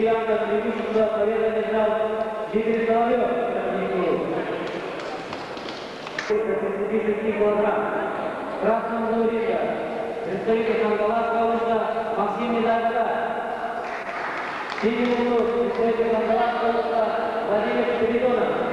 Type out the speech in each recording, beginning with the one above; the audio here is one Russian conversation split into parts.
рамках преимущества победы одержал Дмитрий Соловьев. 36 килограмм. В красном лауреате представитель Хангаласского уста Максим Медалка. В синем углу представитель Хангаласского уста Владимир Спиридонов.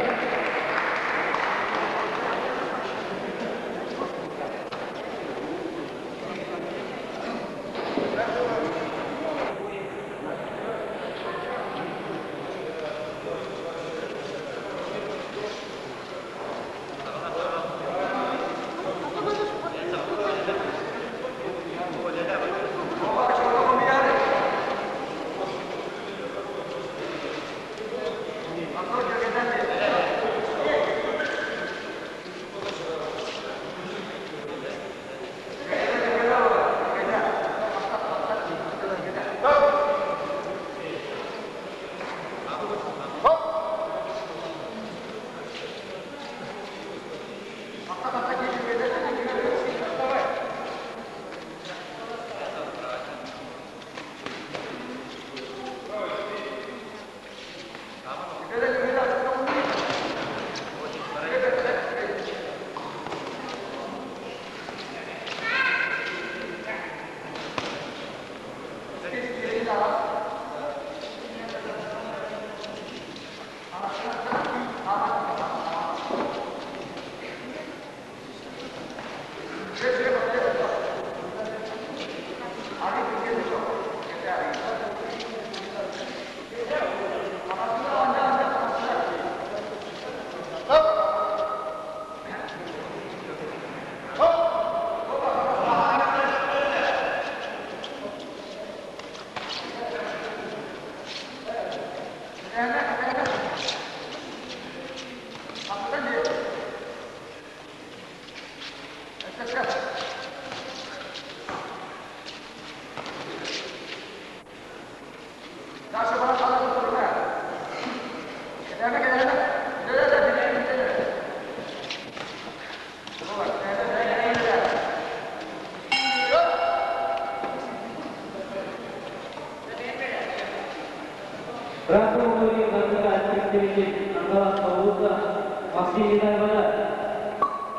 Максим Медалка.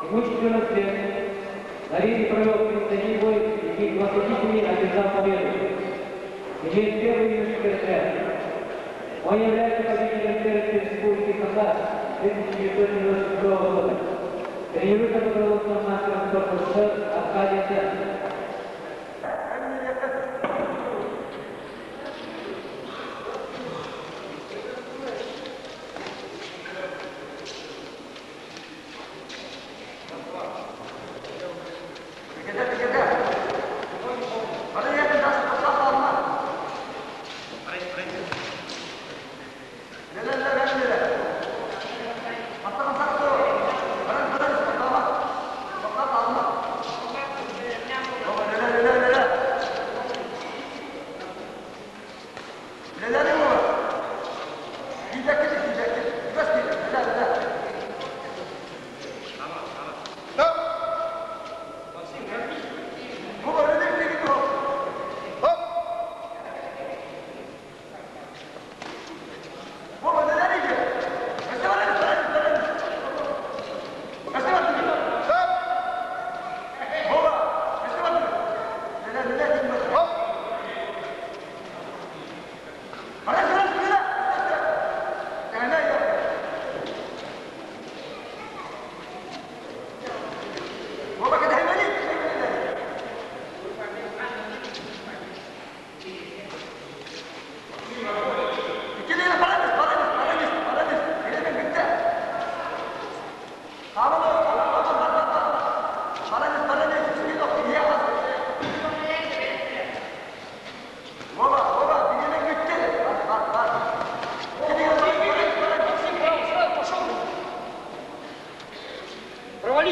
Ему 14 лет. На ринге провел предстоящий бой и 27 одержал победу. Имеет первый юношеский отряд. Он является победителем первой республики Хакас 1992 года. Тренируется под руководством мастера спорта СССР Аркадия Сенцева.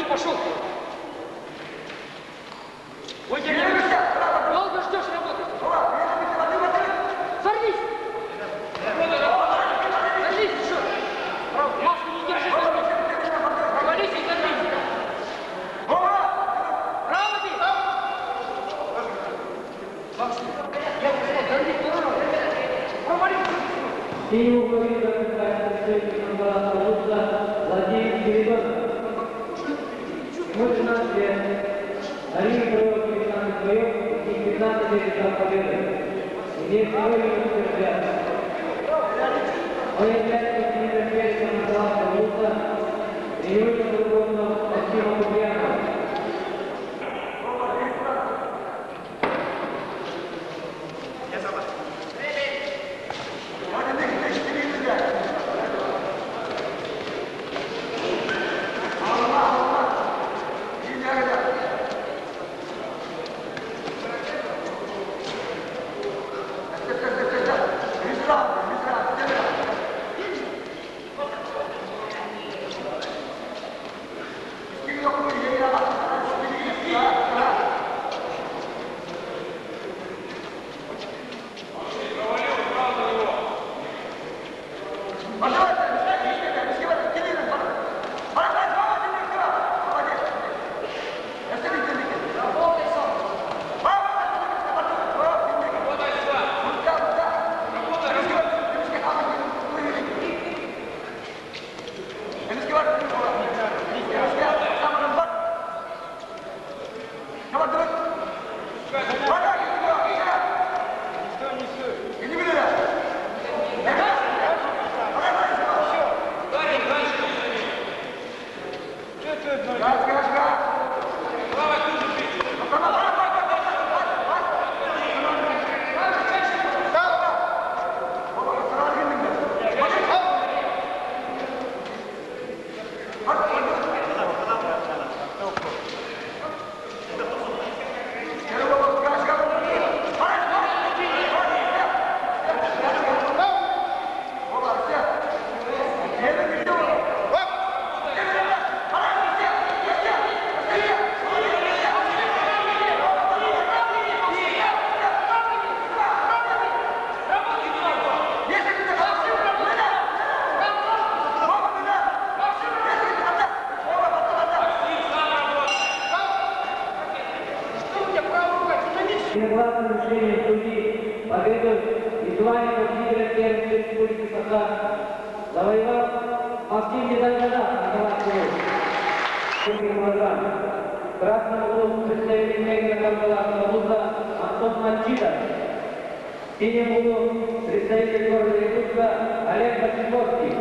Пошел! Долго ждешь работы? Сорвись! Сорвись еще! Маску не держи, сорвись! Провались и сорвись! Право ты! Максим, я не знаю, провались! Синего говорит представитель Николаевского Луца Владимир Спиридонов. Ему 13 лет. На ринге провел 15 боев и 15 результатов победы. Имеет второй юношеский разряд. Он является представителем Николаевского Луца, тренируется футбольного Максима Куприянова. Единогласным решением судьи победу и звание победителя первенства Республики Саха завоевал Максим Недоганов Николаевский. В красном углу представитель Мегина Николаевского Луза Антон Манчитов. В синем углу представитель города Якутска Олег Бочаковский.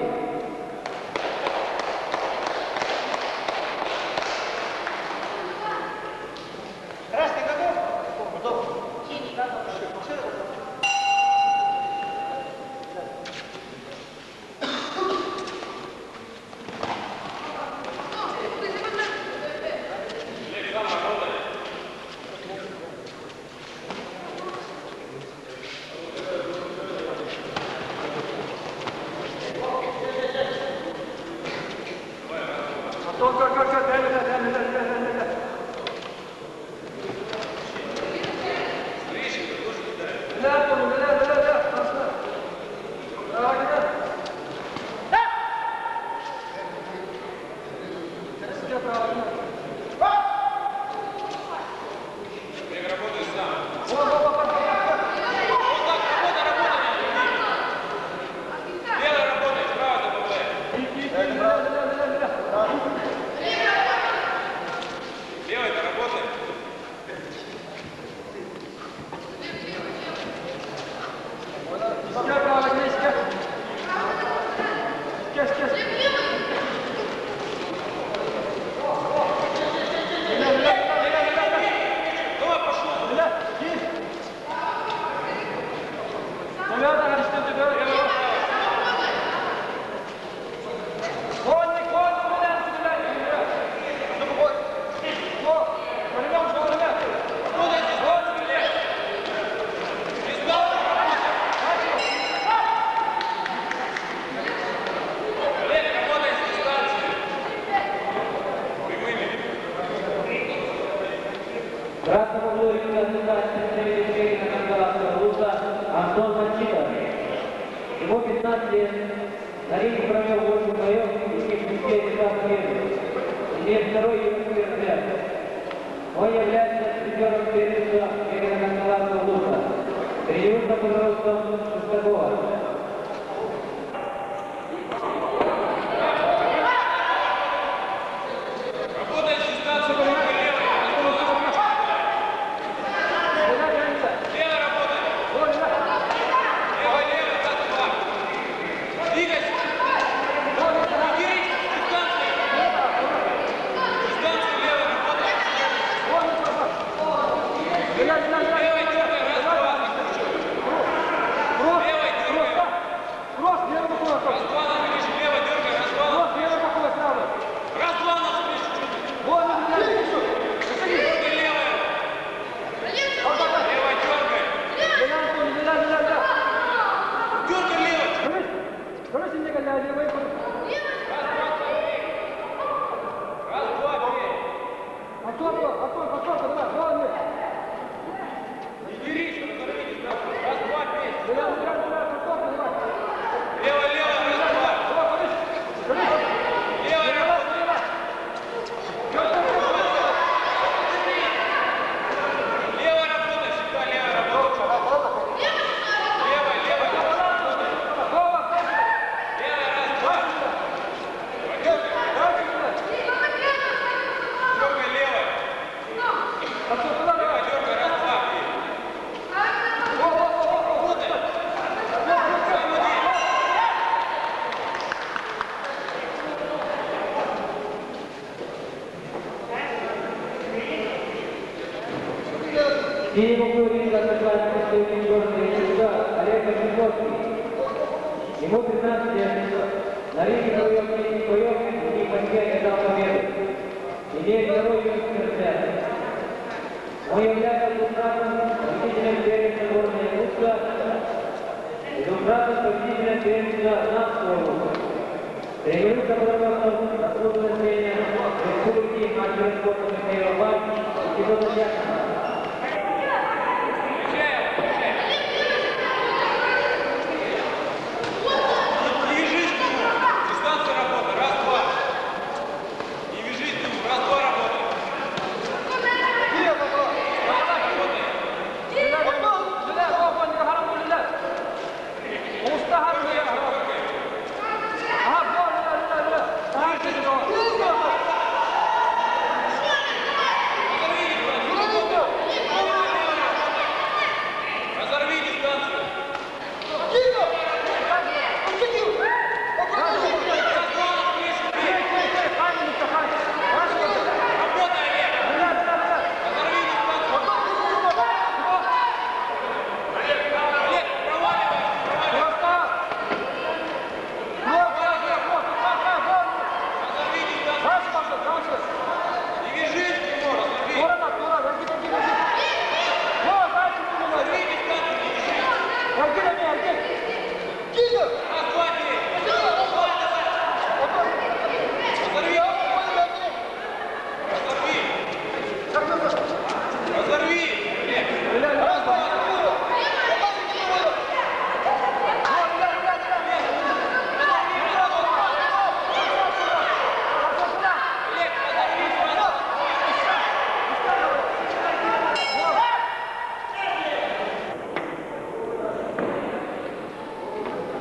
Антон Манчитов. Ему 15 лет. На ринге провел 8 боев и 10 результатов победы. Имеет второй юношеский разряд. Он является призером первенства Мегина Николаевского Луца. Тренируется под руководством Шестакова. синим углу ринга отражает представитель города Ильича Олег Кочетовский. Ему 15 лет. На ринге провел третий боев и почти одержал победу. Имеет второй юношеский разряд. Он является двукратным победителем первенства города Якутска и двукратным победителем первенства Навского уровня. Тренируется подготовка заслуженного тренера республики мастера спорта Михаила Бак и Федора Яковлева.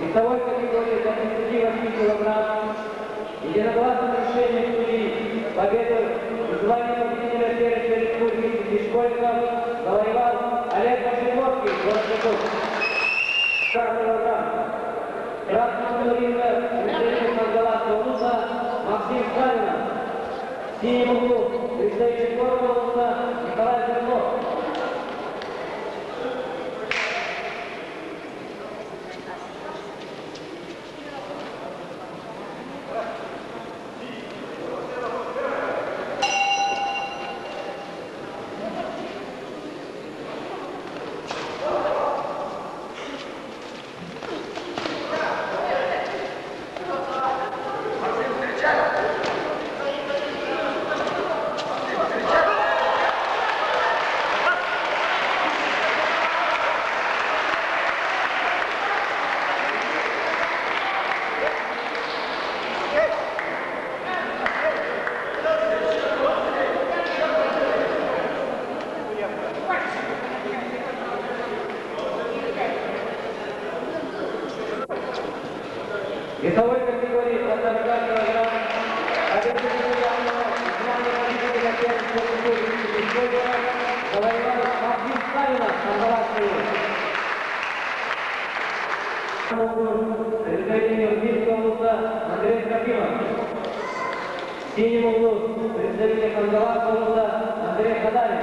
Весовой категории до 38 килограмм единогласным решением судей победу в звании победителя первенства республики среди школьников завоевал Олег Кочетовский, город Якутск. 40 килограмм. Красного ринга представитель Монгола Улуса Максим Сталинов. В синем углу представитель города Улуса Николай Зернов. Весовой категории до 40 килограмм победителя первенства республики Школьников завоевал Максим Сталинов, Монгола. Представитель Узбекского улуса Андрей Трофимов. В синем углу представитель Монгола улуса Андрей Хадарин.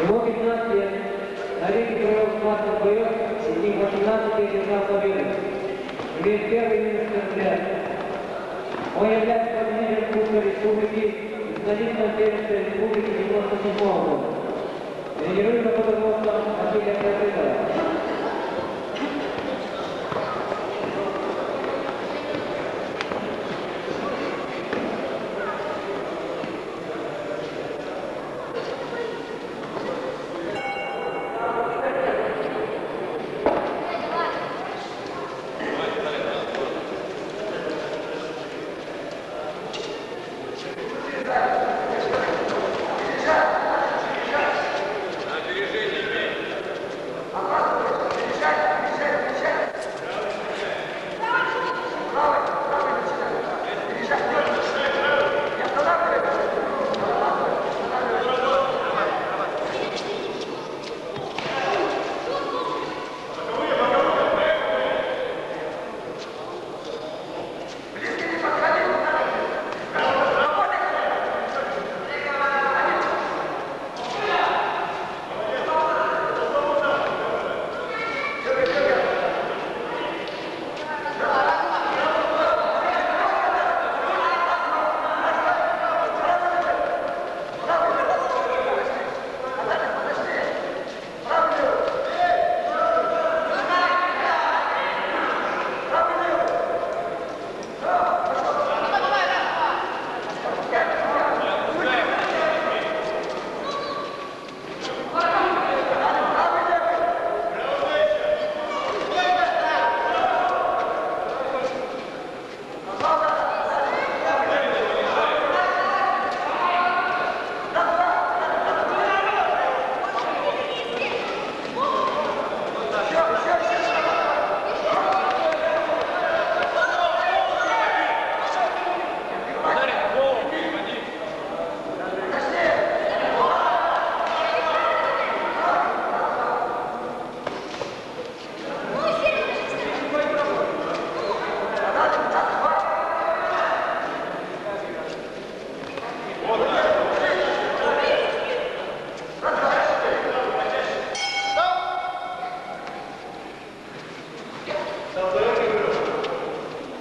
Ему 15 лет. На ринге провел классных боев, из них 18 одержал победу. Имеет первый минус взгляд. Он является победителем Кубка Республики и финалистом Пермской Республики 97 года. Тренируется под руководством Василия Кравцова.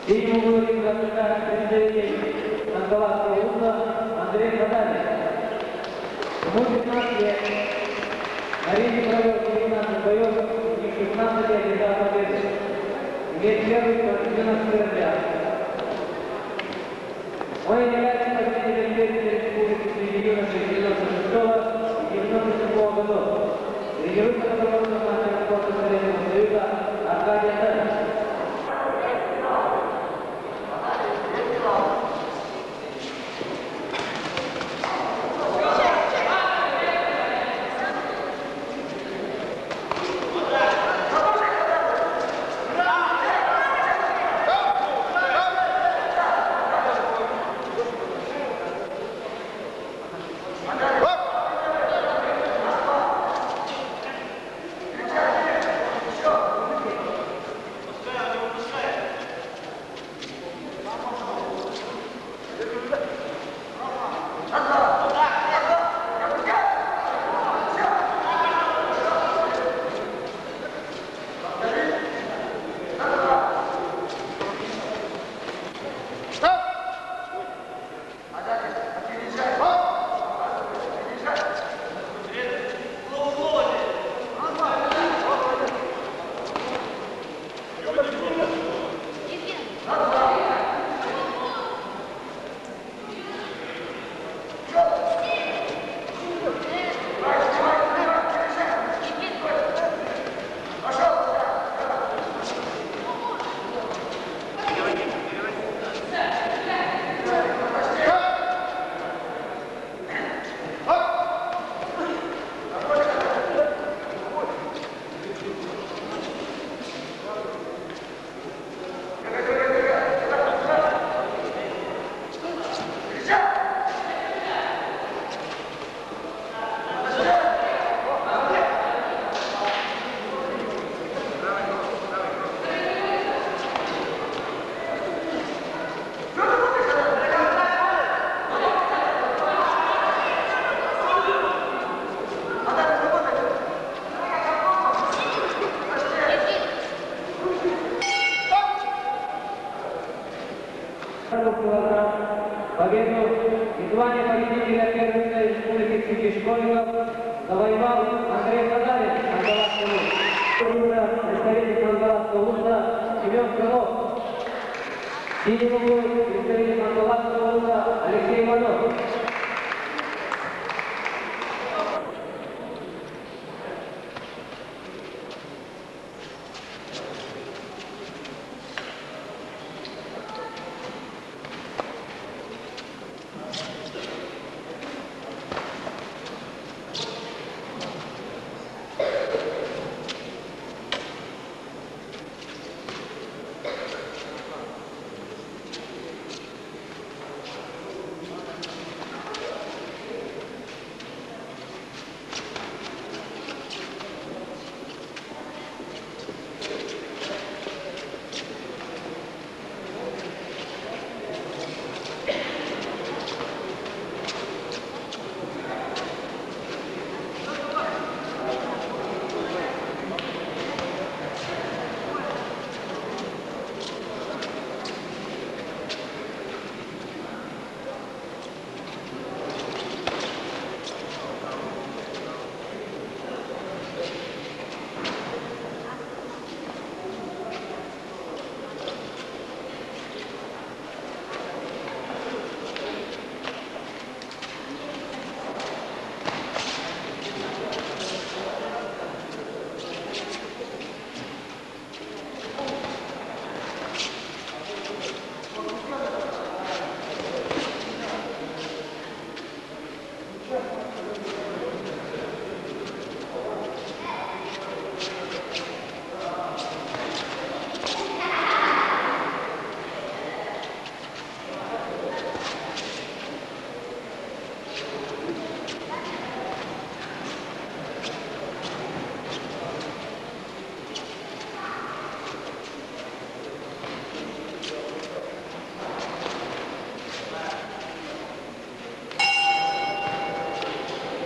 Третьему говорим за представителей Ангаласского узла Андрей Бадалин. Ему 15 лет. На ринге провел 19 боев, из них 16 одержал победу. Имеет первый профессиональный разряд. Он является победителем Пермской Республики среди юношей 96 и 97 годов. Тренируется под руководством мастера спорта Советского Союза Аркадия Тарасова. Синий угол, представитель Москвы клуба Алексей Иванов.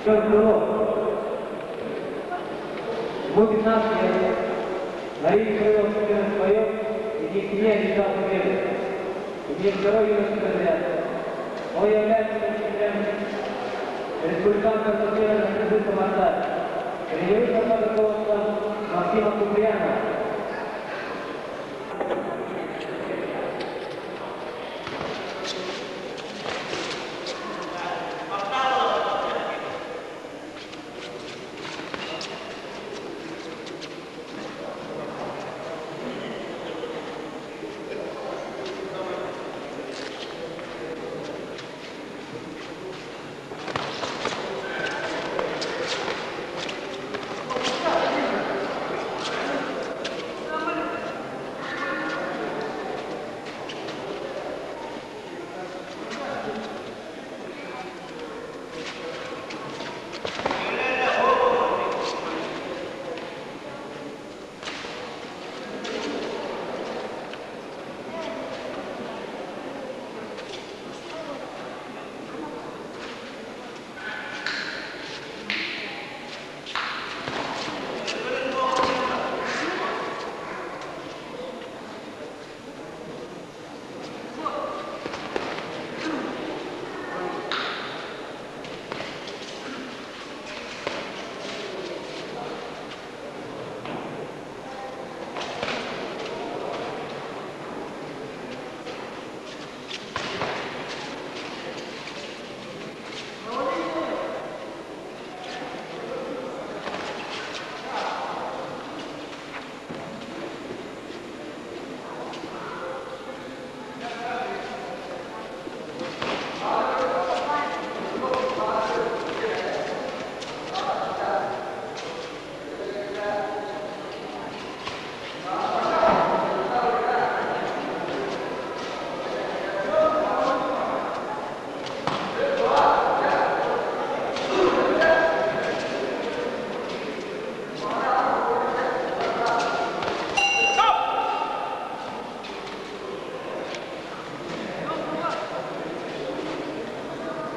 Ему 15 лет. Мария провел 14 боев, из них не одержал победы. Имеет второй юношеский разряд. Он является учителем республиканского турнира «Крызы Самарта». Тренируется под руководством Максима Куприянова.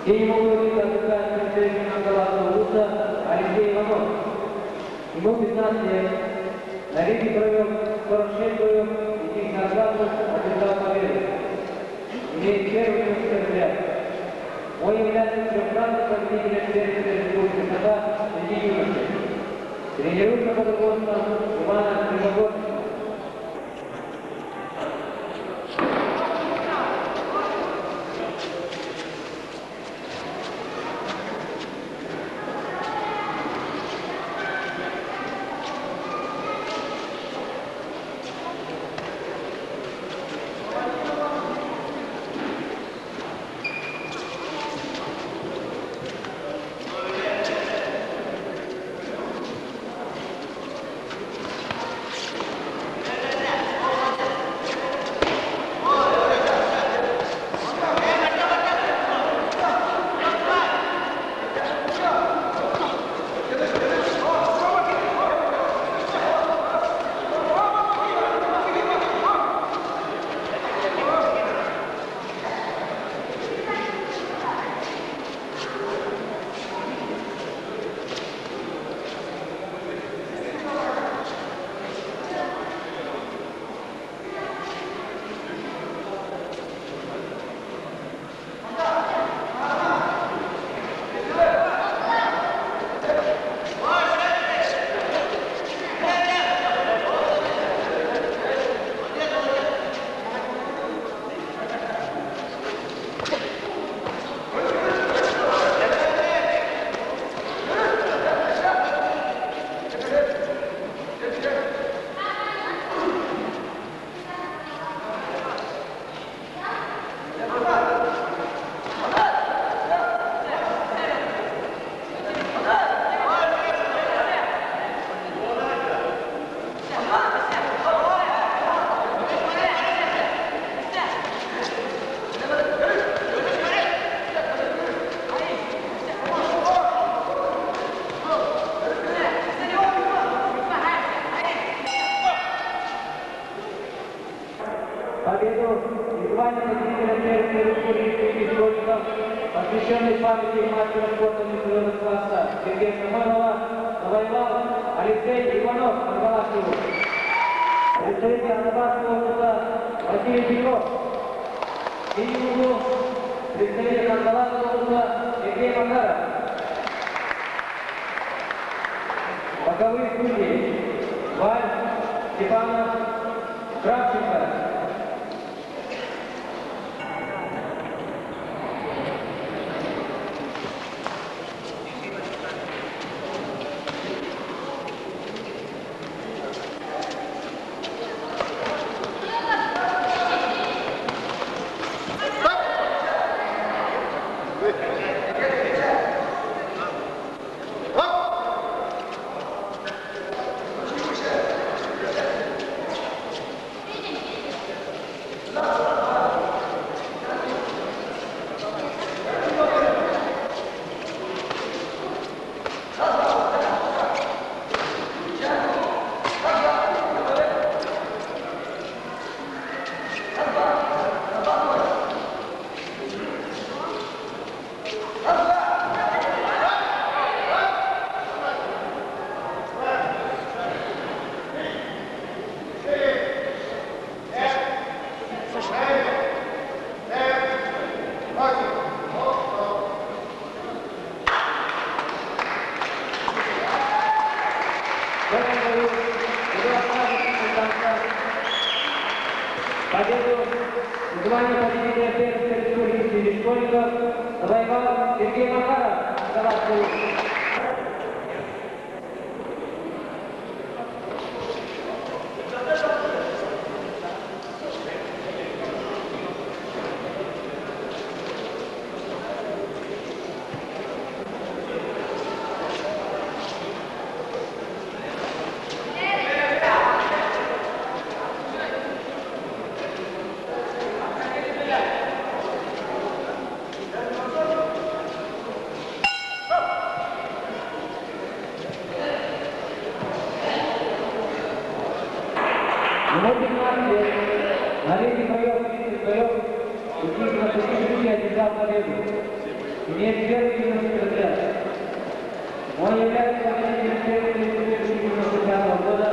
Синему угол отдыхает представитель Москвы клуба Алексей Иванов. Ему 15 лет. На ринге провел 46 боев, из них на 20 одержал победу. Имеет первый юношеский разряд. Он является трехкратным победителем первенства Республики США среди юношей. Тренируется под руководством Ивана Кривогорского. победитель мастера спорта международного класса Сергей Шаманова завоевал Алексей Иванов, Арбалашеву. Представитель Арбалашевого клуба Василий Петров. В синем углу представитель Арбалашевого клуба Сергей Макаров. Боковые судьи Валь, Степанов, Кравченко. Победу в звании победителя Пермской республики среди школьников завоевал Сергей Макаров, Салатовый. Ему 15 лет. На линии боев 30 боев учитель на 6 одержал победу. Имеет первый юношеский разряд. Он является победителем первой республики 1995 года,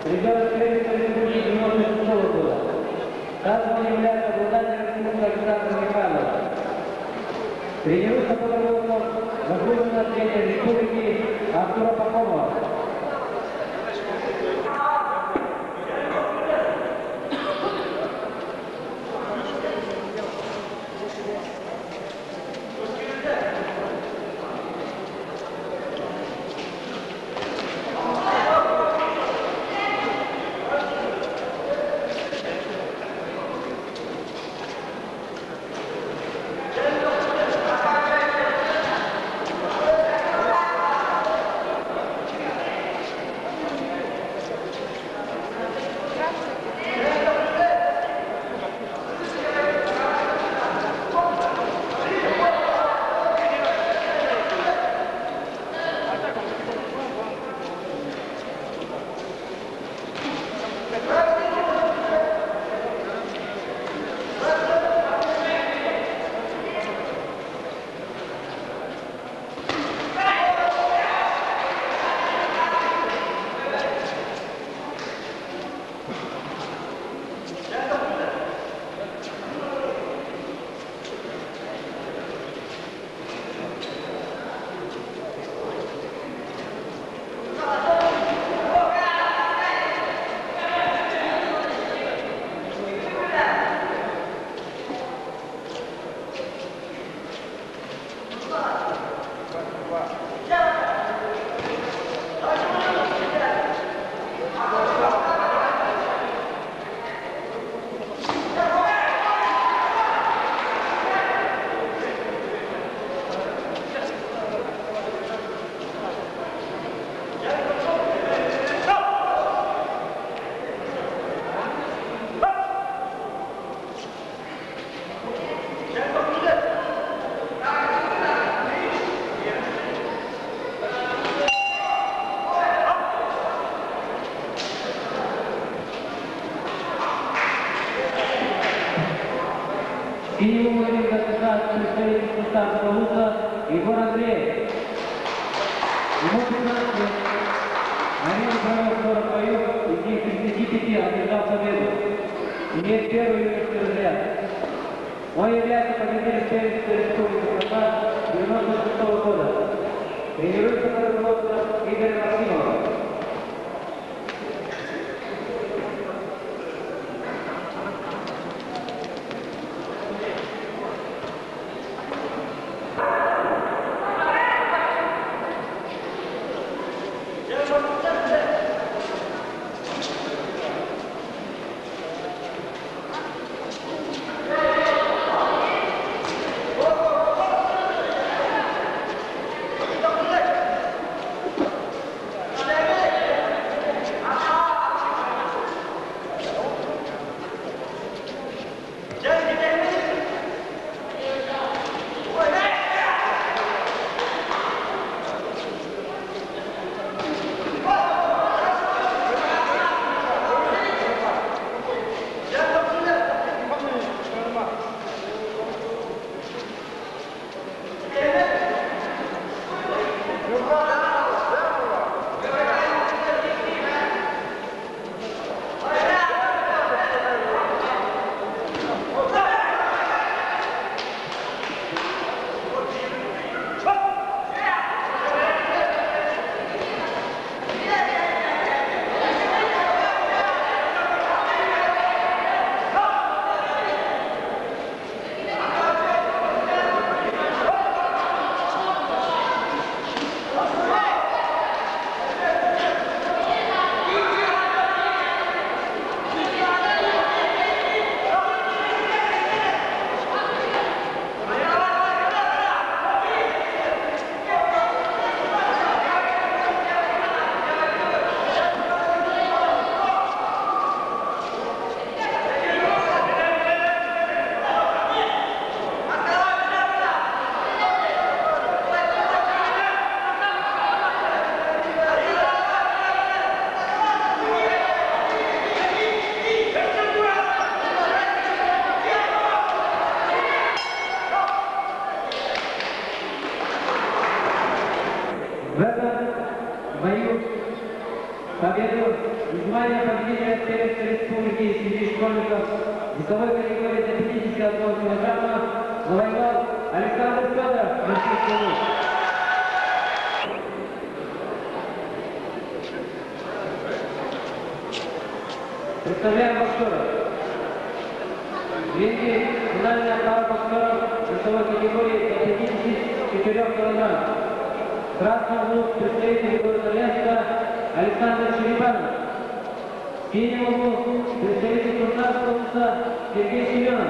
призером первой республики 1996 года. Также он является обладателем кубка Александра Михайлова. Тренируется под руководством заслуженного тренера республики Артура Пахомова. Ему 15 лет. На арене провел 40 боев, из них 35 одержал победу. Имеет первый юношеский разряд. Он является победителем первенства Республики Казахстан 96 года. Тренируется под руководством Игоря Максимова. В этом бою победу и звание победителя первенства Республики среди школьников весовой категории до 51 килограмма завоевал Александр Федоров, Российский луч. Представляем боксеров. Длинный финальная пара боксеров весовой категории до 54 килограмм. Красный углу представитель города Ленска Александр Черепанов. В синем углу представитель Курсарского улица Сергей Семенов.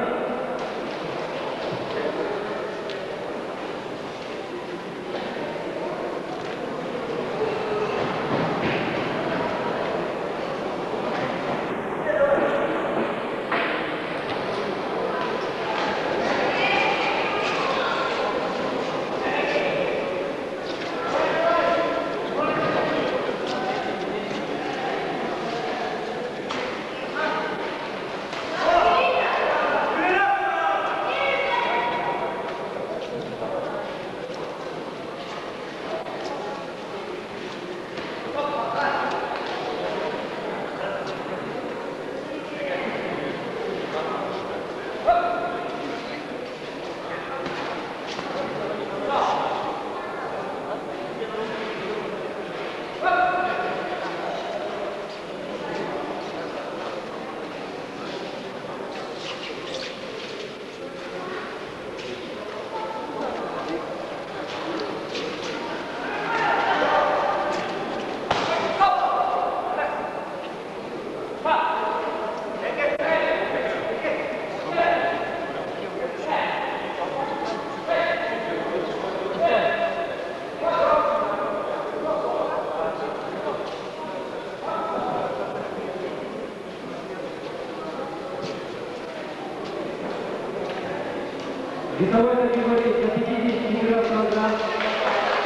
Весовой категории до 54 килограмм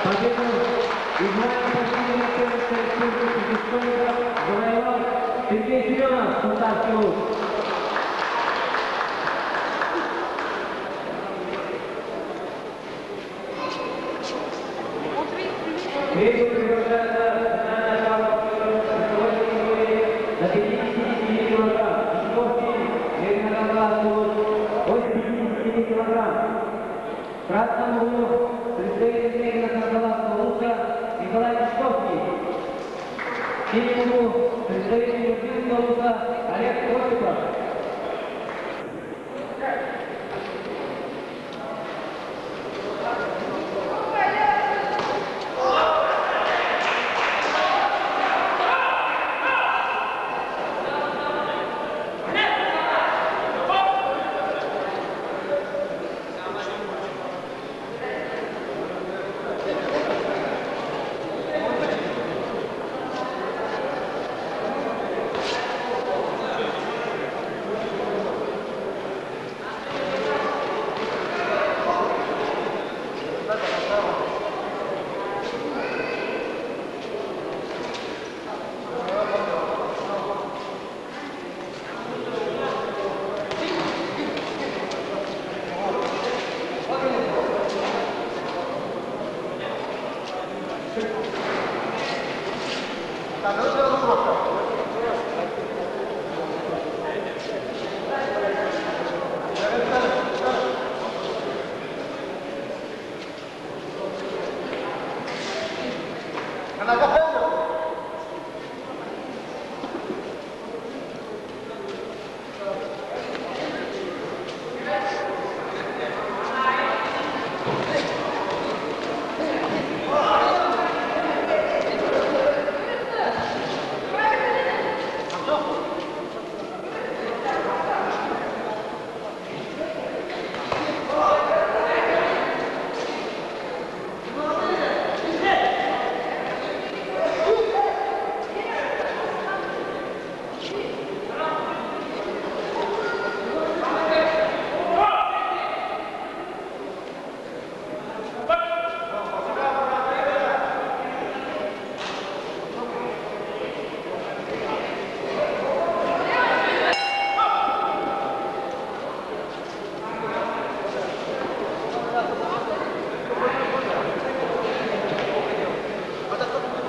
победу и звание победителя первенства Республики школьников завоевал Сергей Семенов, Курсарский луч. Требует приглашаться на начало до 59 килограмм. Четвертый, Лена Гагласу, от 57 килограмм. В красном углу представитель Лена Гагласу Лука Николай Тишковский. В синем углу представитель Любимского Лука Олег Осипов.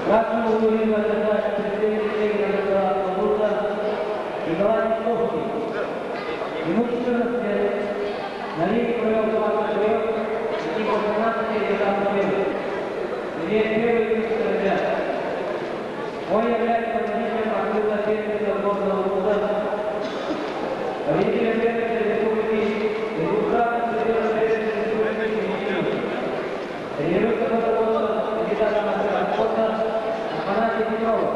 Красного уровня отдать представителей Лена Лука Николай Тишковский. Ему 14 лет. На линии провел 20 боев, и по 12 держал победу. Имеет первый вид ребят. Он является победителем открытого первенства сборного клуба, победителем первенства республики и двукратным судьей первенства республики Филиппины. Тренируется под руководством кандидата мастера спорта Афанасия Петрова.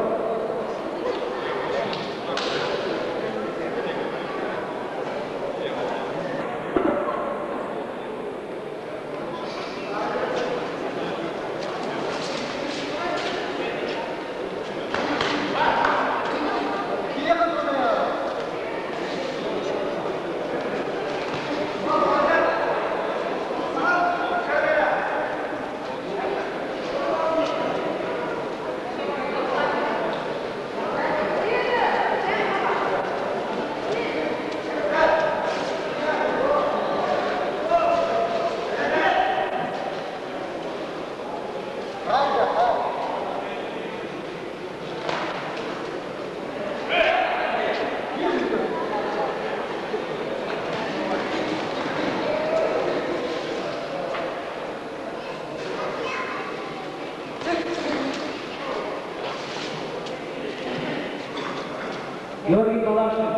Георгий Балашев,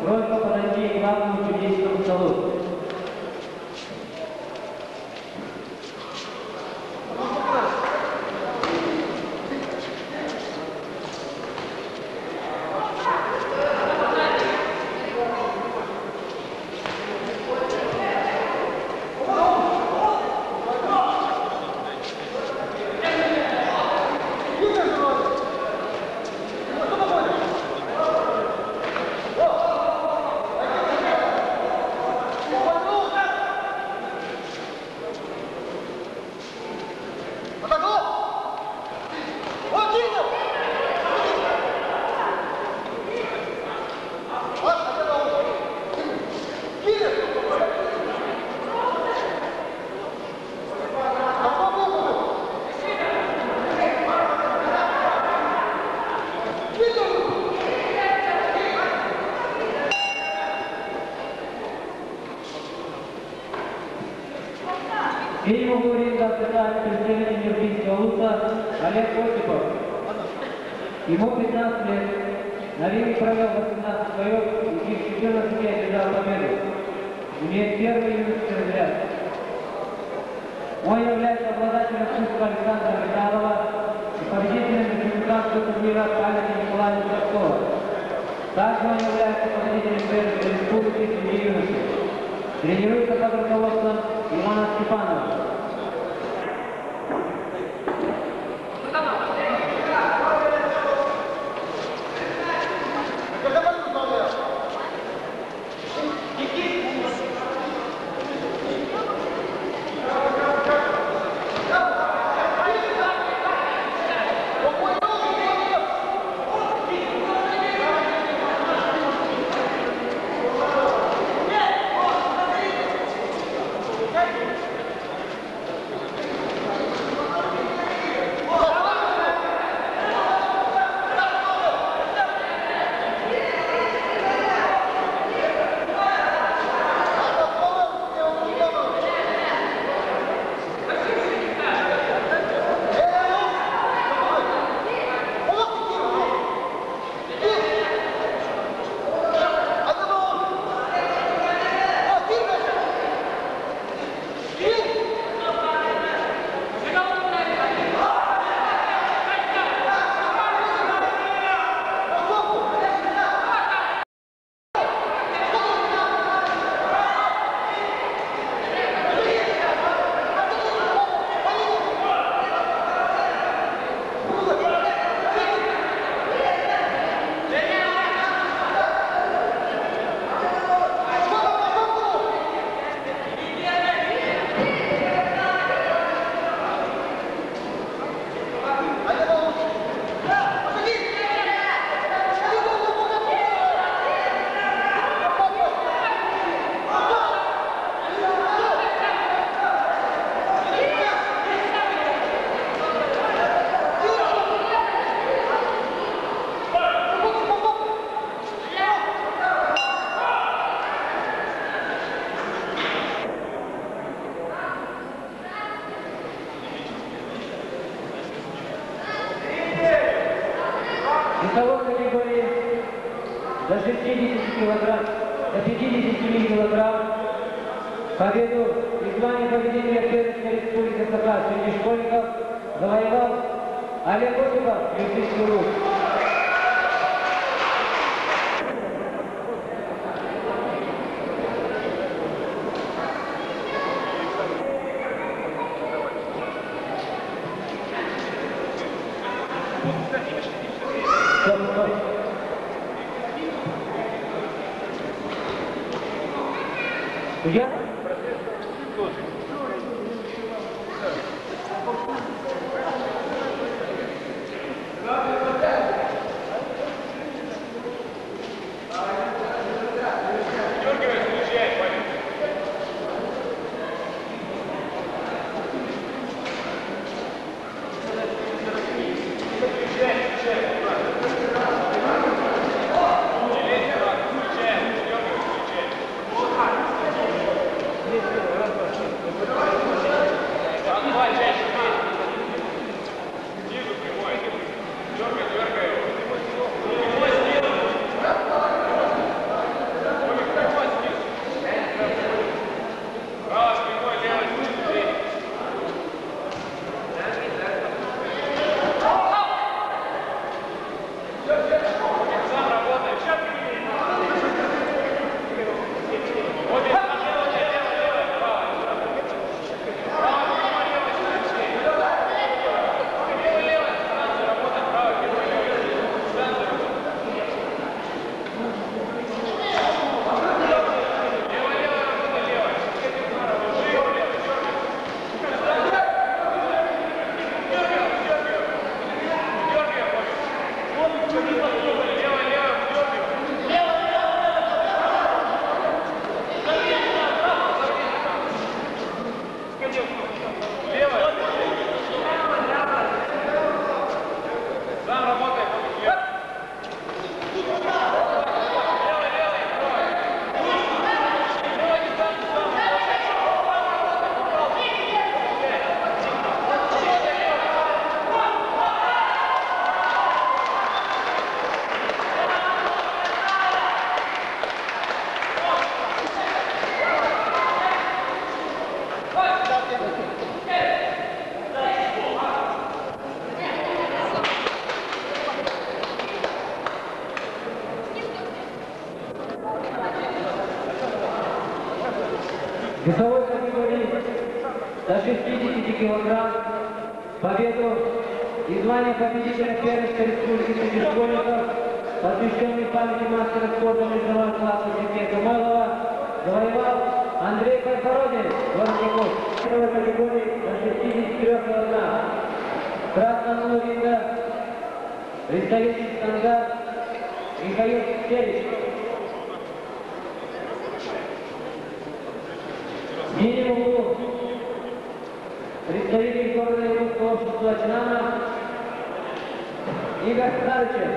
просьба подойти к главному судейскому столу. Олег Осипов. Ему 15 лет. На ринге провел 18 боев и в 14 одержал победу. Имеет первый юношеский разряд. Он является обладателем Кубка Александра Михайлова и победителем республиканского турнира памяти Николая Лукашова. Также он является победителем первой республики среди юношей. Тренируется под руководством Ивана Степанова. Весовой категории до 60 килограмм, до 57 килограмм победу и звание победителя Пермской республики СССР среди школьников завоевал Олег Осипов, Юридический рук. Я? 60 килограмм победу и звание победителя первенства Республики среди школьников, посвященный памяти мастера спорта международного класса Сергея Самойлова, завоевал Андрей Подбородин, город Якутск. В этой категории до 63 килограмм. В красном углу ринга представитель стандарт Михаил Селич. В синем углу представитель города Якутского общества «Динамо» Игорь Старычев.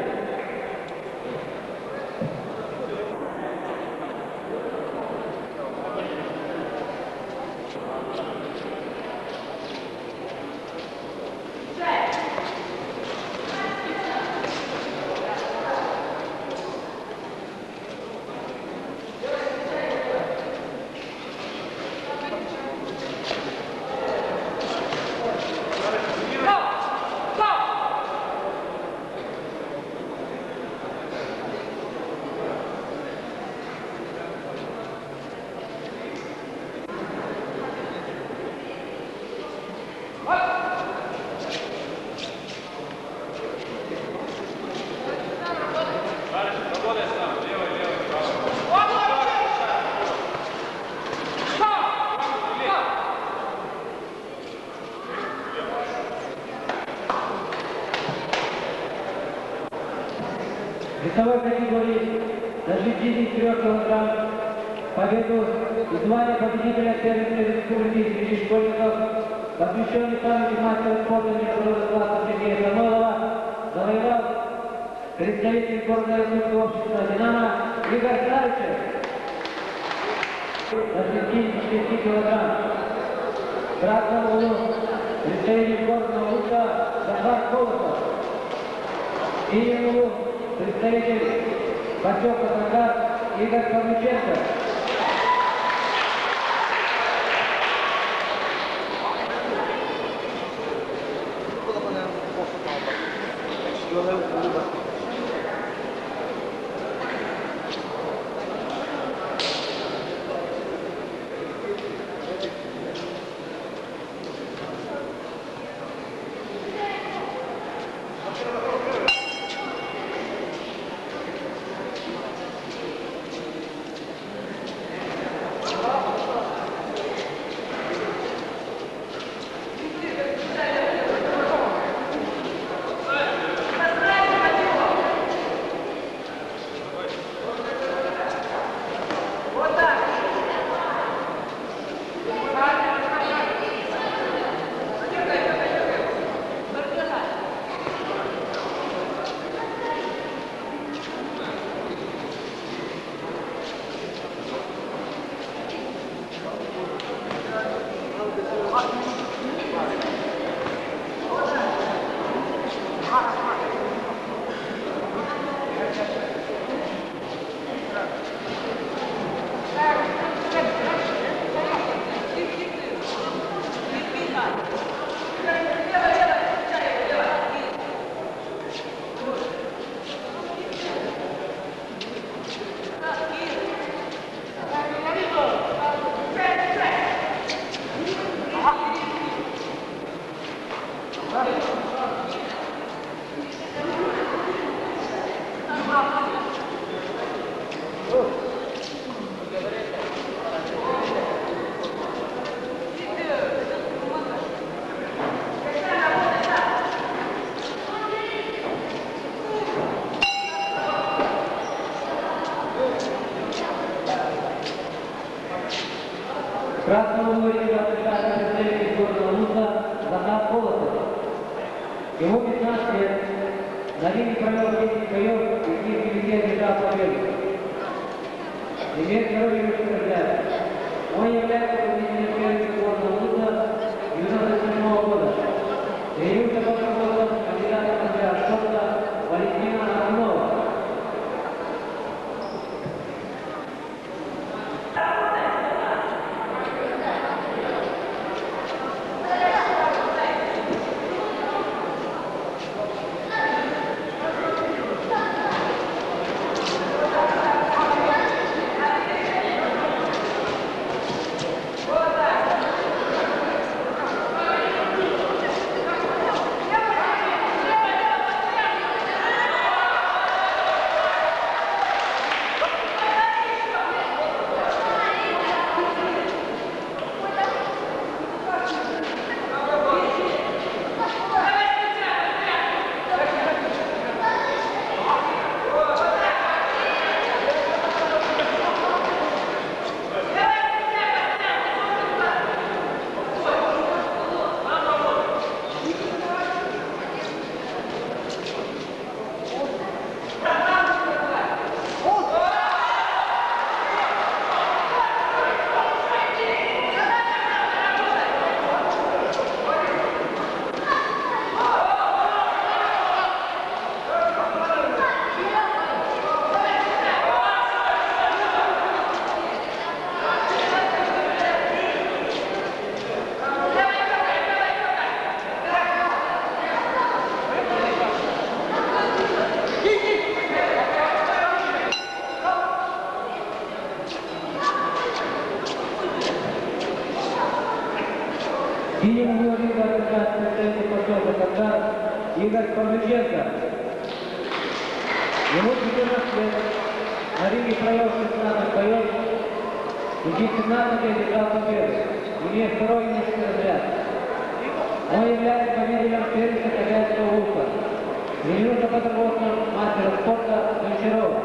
Весовой категории до 63 килограмм победу и звание победителя первенства Республики среди школьников, посвященный памяти мастера спорта международного класса Сергея Самойлова, завоевал представитель города Якутского общества «Динамо» Игорь Старычев до 66 килограмм. В красном углу представитель города Лука Захар Колосов. В синем углу представитель поселка Сангар Игорь Павлюченко. Красному говорит представитель города Лука Захар Колосов. Ему 15 лет. На ринге провел 10 боев, из них 9 держал победу. Имеет здоровье мужчина взгляд. Он является победителем первенства города Лука 1997 года. Тренируется под руководством кандидата в мастера спорта Валентина Арнова. Игорь Павлюченко. Ему 14 лет. На ринге провел 16 боев. И 17 одержал победу. Имеет второй юношеский разряд. Он является победителем первенства Тольяттинского УФА. Тренируется под руководством мастера спорта Гончарова.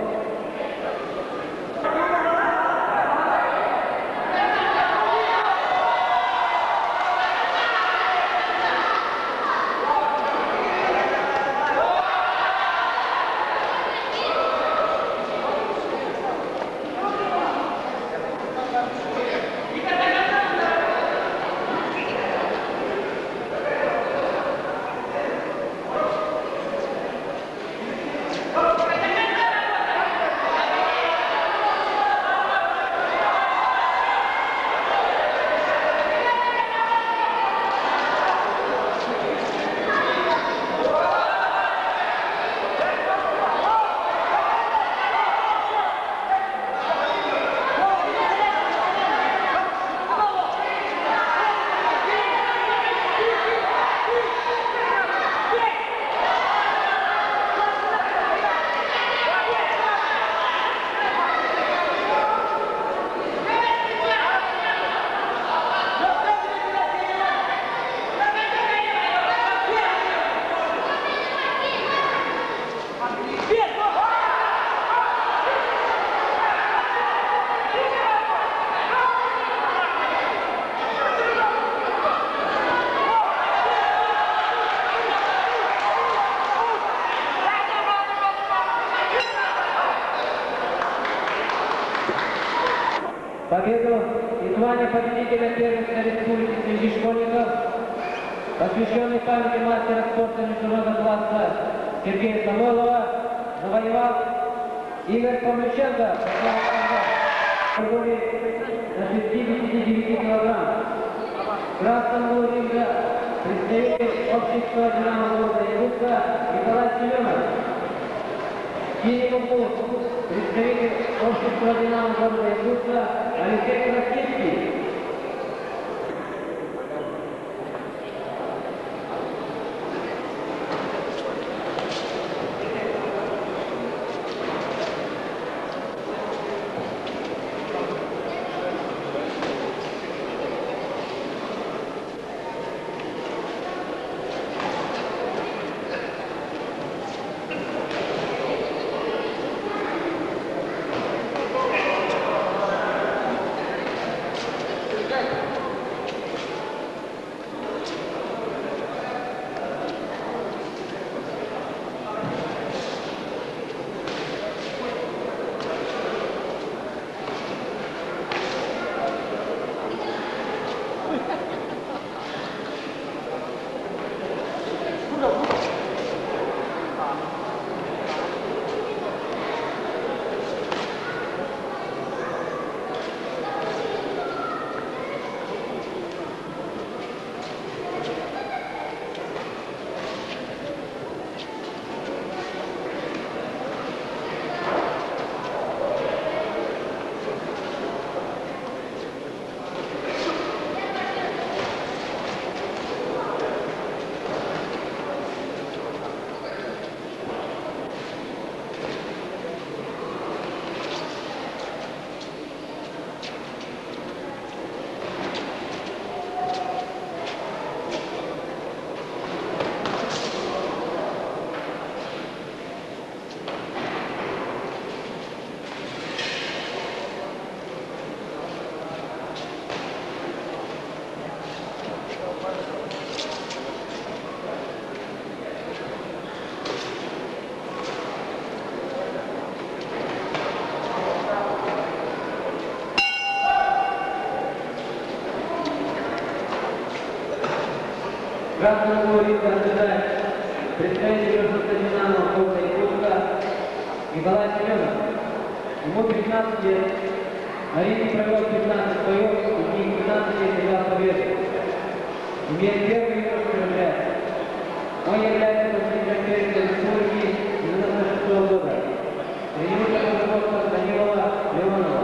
Победу и звание победителя первенства республики среди школьников, посвященный памяти мастера спорта международного класса Сергея Самойлова, завоевал Игорь Павлюченко в категории на 69 килограмм. В красном углу ринга представитель общества «Динамо» города Якутска Николай Семенов. В синем углу представитель общества «Динамо» города Якутска Алексей Красницкий. Красного ринга ожидает представитель общества «Динамо» города Якутска Николай Семенов. Ему 15 лет. На ринге провел 15 боев, из них 15 одержал победу. Имеет первый юношеский разряд. Он является победителем первенства республики 1996 года. Тренируется под руководством Данилова Леонова.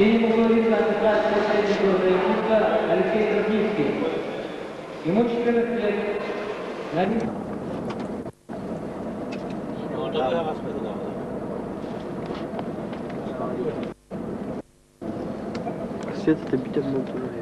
Синему голове отдыхает последний год защитника Алексей Трофимский. Ему 14 лет. На ним... Света-то бить одну тоже.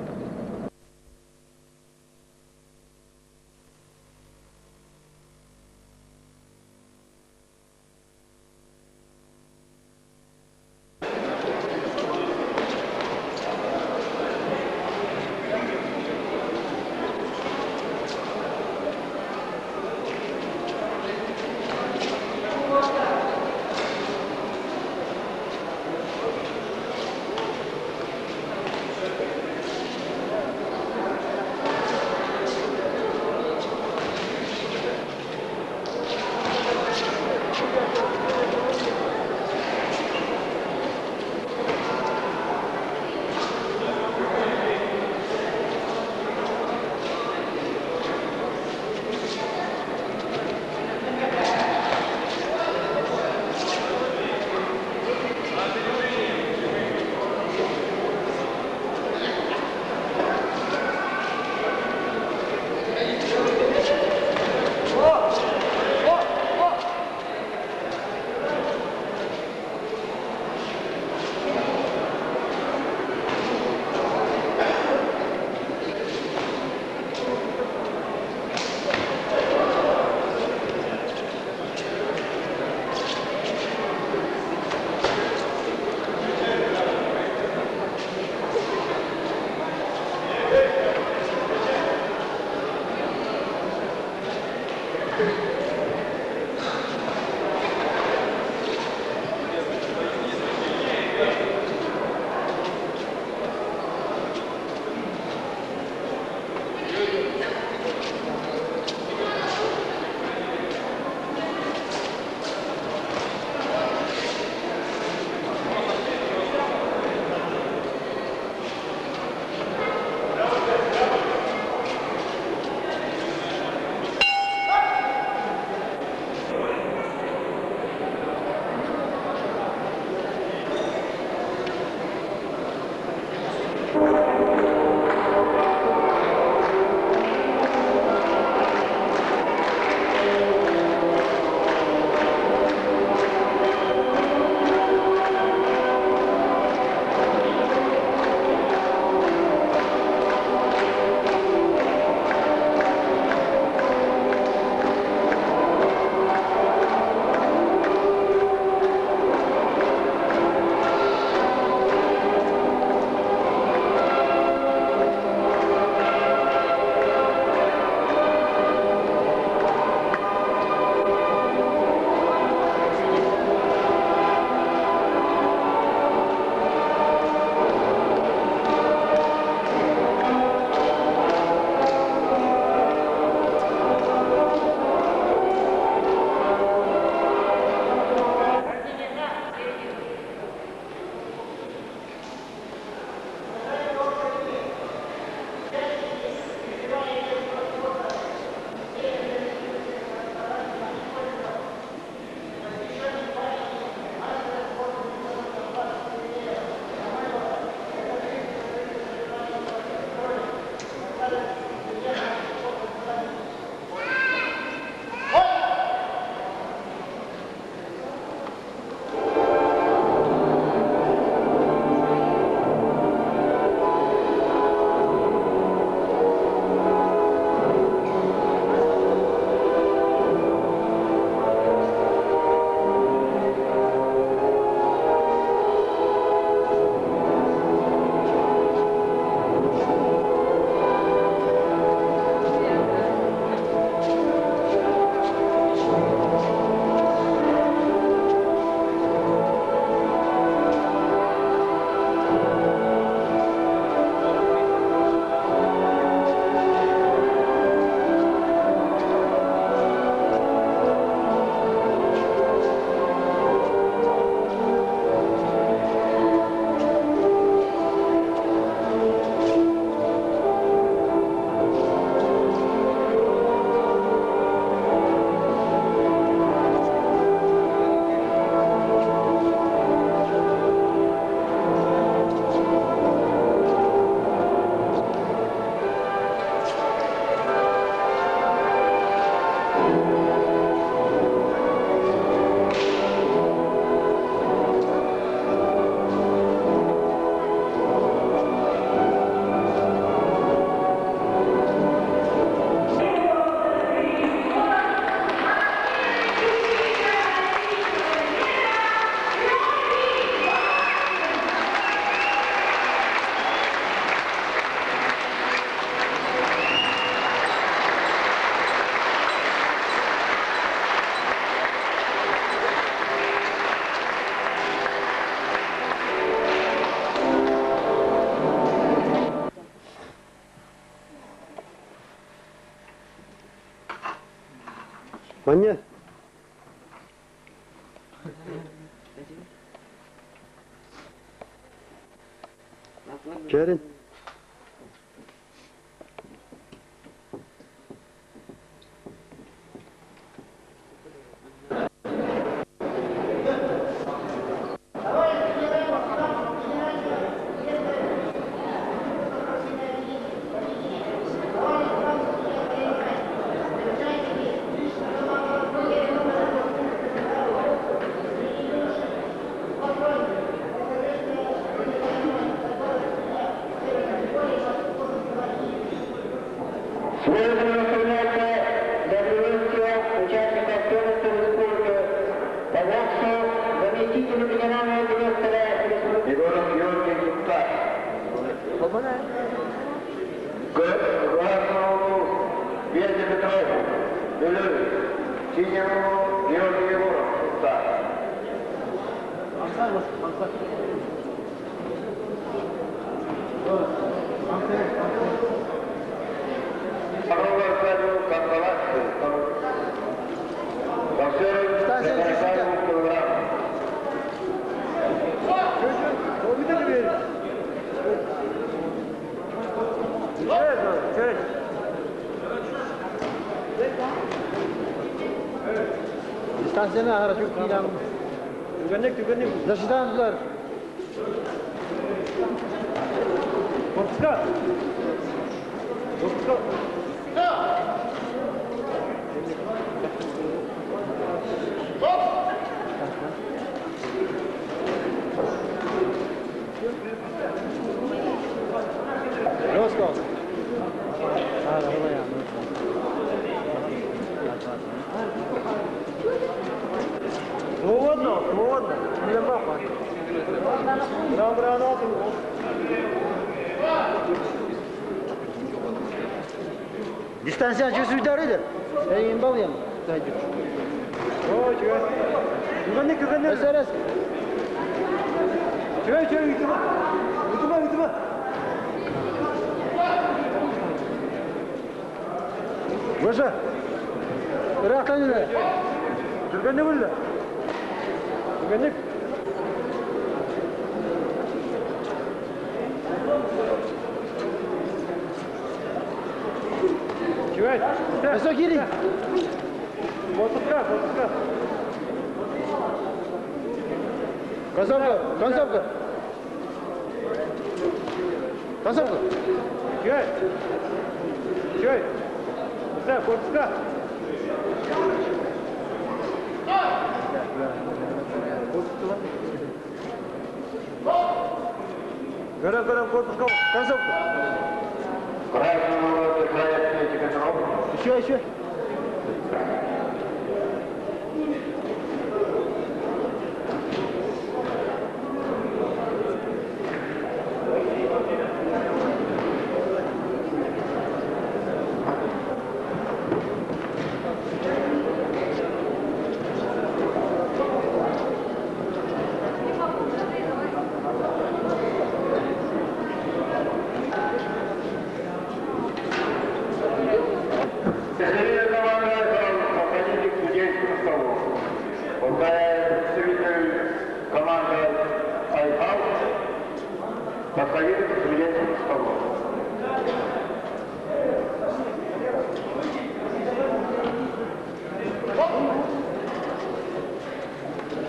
Anne. Kerin. Distansiyonu ara çok iyi lan. Tükenlik. Zaşıdanlar. Korkska. Rosko. Свободно. Не махать. Нам гранату. Дистанция чувствует дары. Я им балуем. Ой, чего? Güvenlik. Eseres. Çöy, yutma. Boşa. Bıraktan yine. Güvenlik burada. Güvenlik. Çöy. Nasıl giri? Koltukta. Концовка. Чёй. Да, корпуска. Гора, корпуска. Концовка. Еще.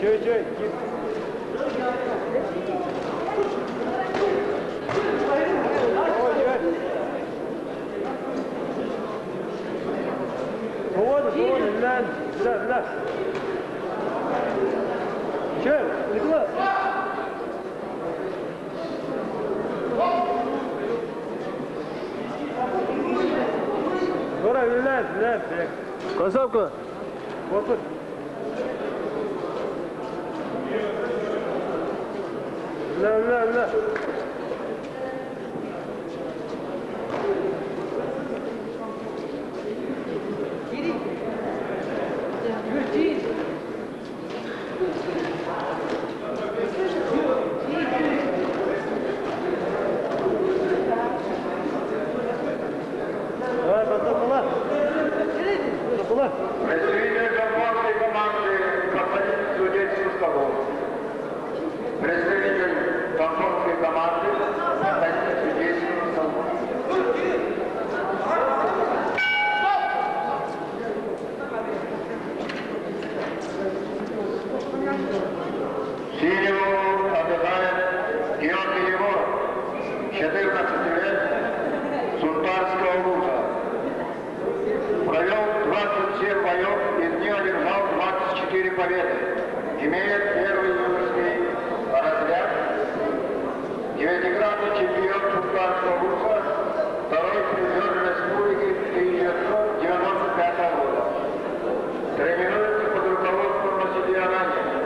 Чёй. Свободно, لا. Чёй, Николай. Гора, вилять. Концовка. Вот. لا. Давай, потом. Девятикратный чемпион Чукарского ВУЗа, второй призер республики 1995 года. Тренируется под руководством Василия Ранина.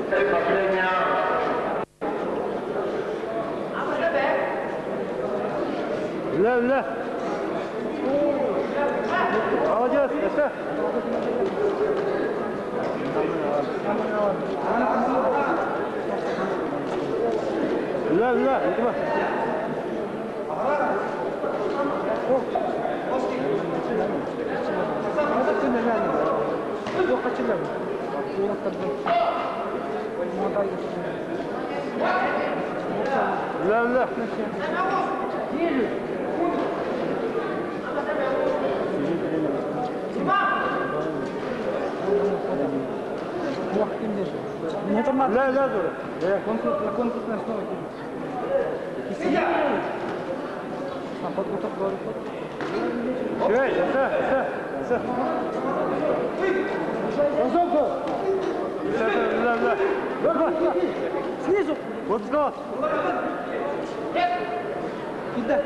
И последняя. لا молодец, это. لا انتبه. لا لا конкурсная основа. Снизу. Вот сюда. Кидай.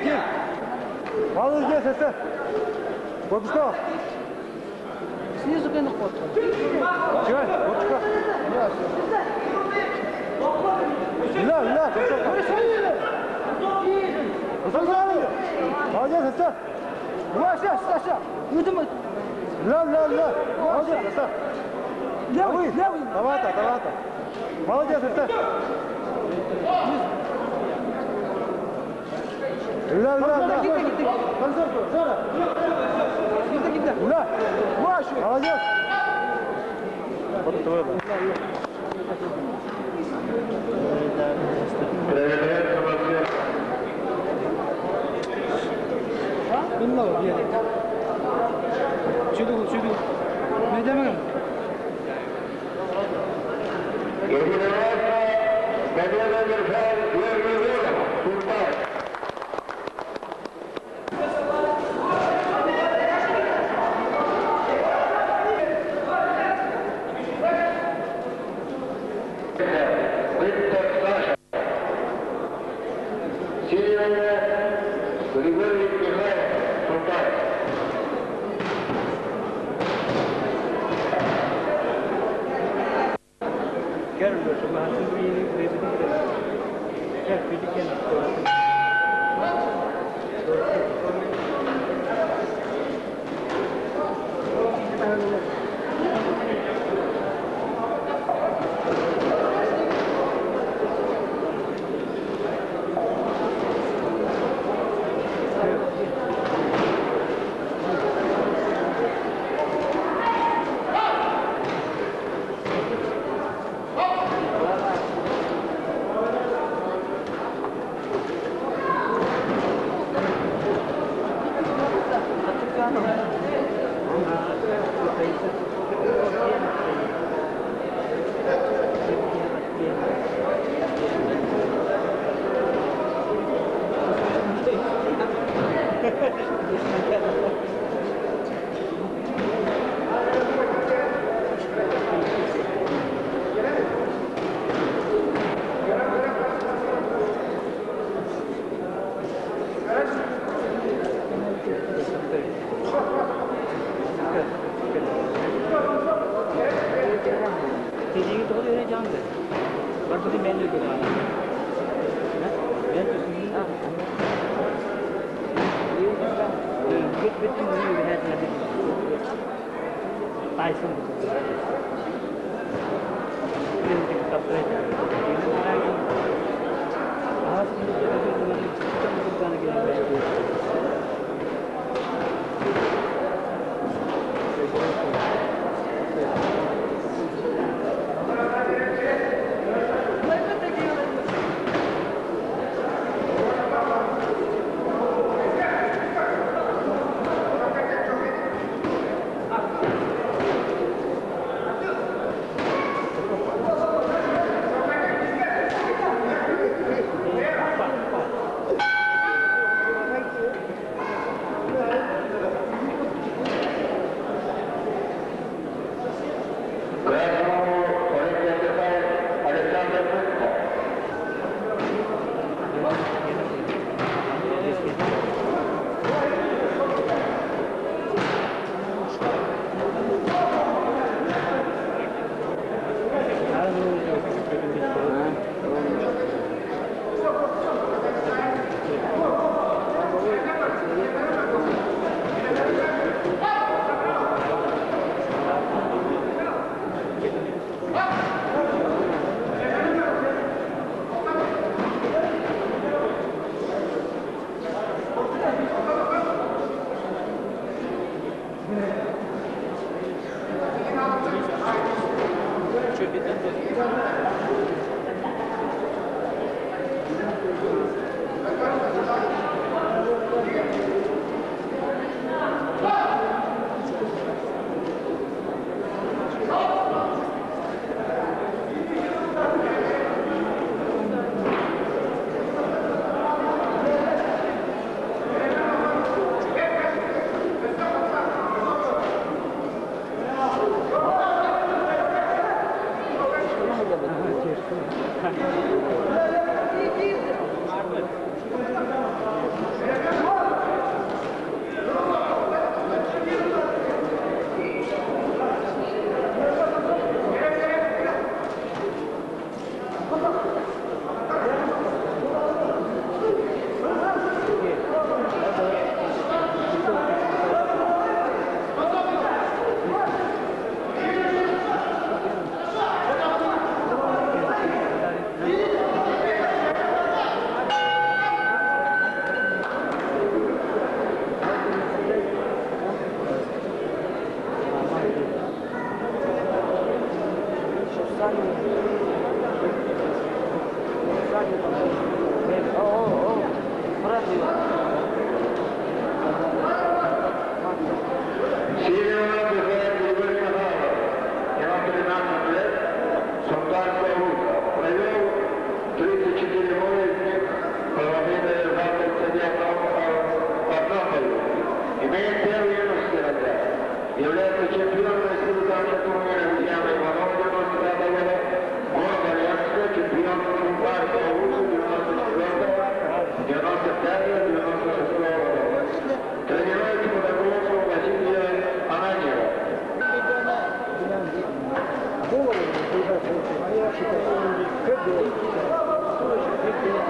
Гир. Молодец, это. Вот что? Снизу на ход. Чего? Вот что? Ля. Молодец, это. Саша. Ля. Молодец, это. Левый. Давай-то. Молодец, это. Ля. Концерту, Жора. Ля. Молодец. Вот твой. Çüdü. Ne demek?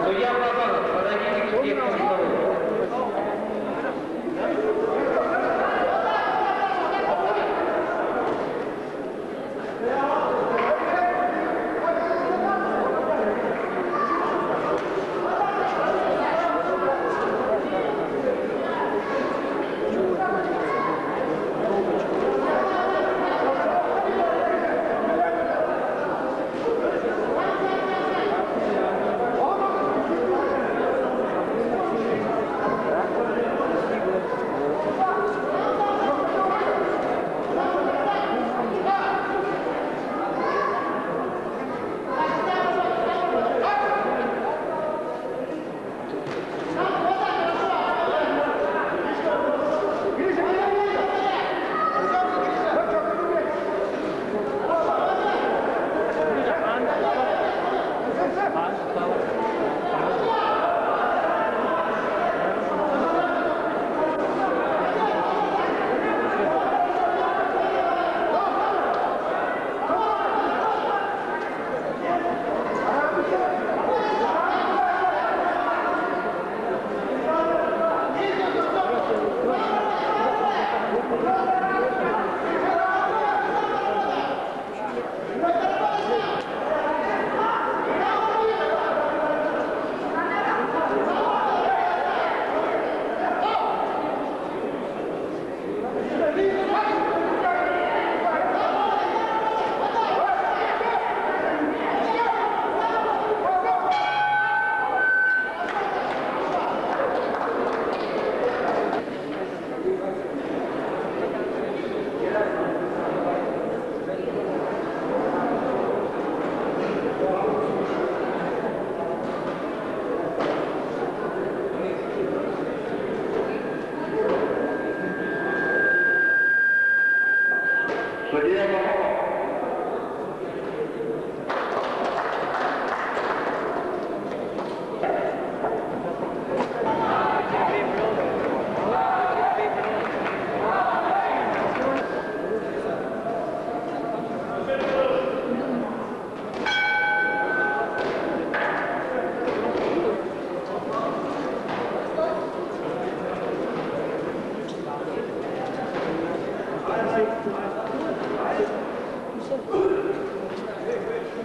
Судья Платонов, подойдите к судебному столу.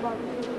Thank you.